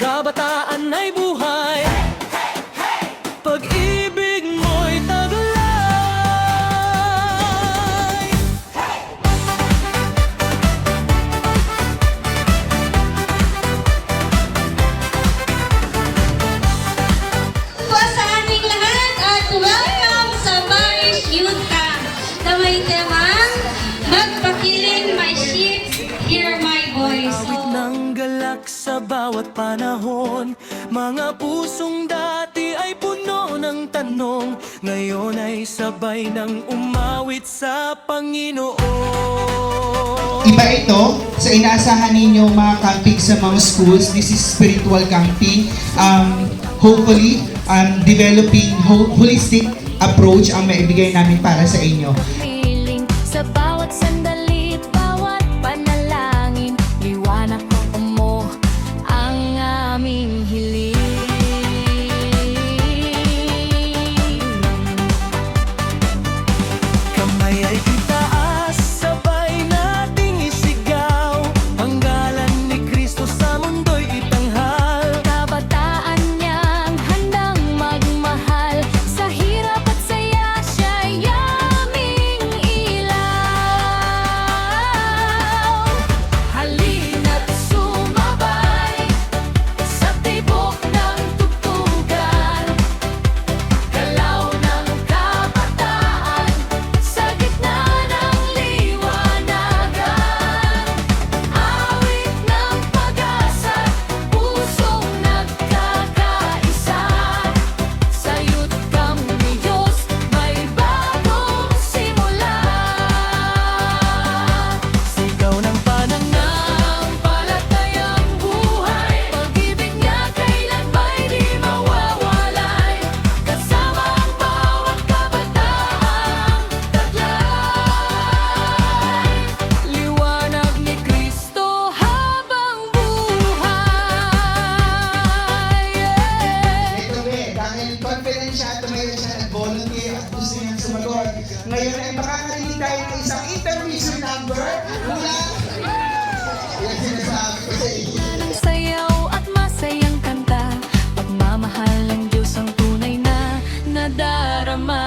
kabataan ay buhay, pag-ibig mo'y taglay. Po sa aming lahat at welcome sa Parish Youth Camp na may temang Magpakiling My Sheep, Hear My Voice. Awit ng galak sa bawat panahon, mga pusong dati ay puno ng tanong, ngayon ay sabay ng umawit sa Panginoon. Iba ito sa inaasahan ninyo mga camping sa mga schools. This is spiritual camping. Hopefully, developing holistic approach ang maibigay namin para sa inyo. Piling sa bawat sandali, bawat panalangin, liwanag mo ang aming hiling. Kamay ay itaas, sabay nating isigaw, ang galan ni Kristo sa mundo'y itanghal. Kabataan niyang handang magmahal, sa hirap at saya siya'y aming ilaw. Halina't sumabay sa tibok ng tugtugan, galaw ng kabataan sa gitna ng liwanagan. Awit ng pag-asa, pusong nagkakaisa, sa Youth Camp ni Diyos may bagong simula. Sigaw ng Pananampalatayang buhay, pag-ibig niya kailan ba'y di mawawalay, kasama ang bawat kabataang taglay. Liwanag ni Kristo habang buhay. Ito dahil confident siya at mayroon siya nag-volunteer at gusto niyang sumagot. Ngayon ay makakarinig tayo ng isang intermission number mula... Yan sinasabi ko sa inyo. Ang sayaw at masayang kanta, pagmamahal ng Diyos ang tunay na nadarama.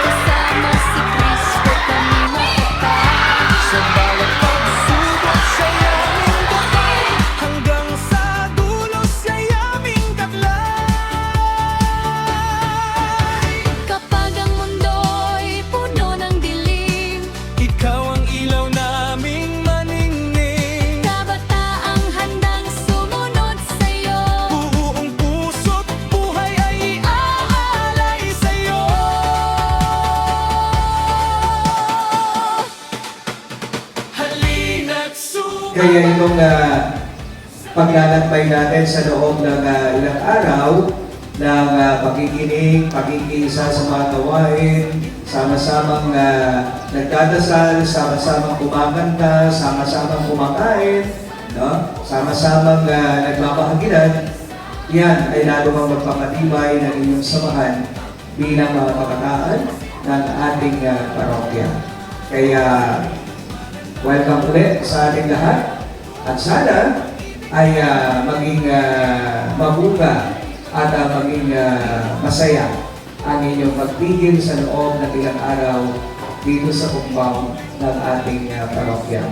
Kasama si Kristo kami matatag. sa bawat pagsubok siya'y aming gabay, hanggang sa dulo siya'y aming taglay. Kapag ang mundo'y puno ng dilim, Ikaw ang ilaw naming maningning, kabataang handang sumunod sa'yo. buong puso't buhay ay iaalay sa'yo. Halina't sumabat. Kaya itong paglalakbay natin sa loob ng ilang araw ng pakikinig, pakikiisa sa mga gawain, sama-samang nagdadasal, sama-samang kumakanta, sama-samang kumakain, no? Sama-samang nagbabahaginan, yan ay lalo mang magpapatibay ng inyong samahan bilang mga kabataan ng ating parokya. Kaya welcome ulit sa ating lahat at sana ay maging mabuga at maging masaya ang inyong pagpigil sa loob ng ilang araw dito sa compound ng ating parokya.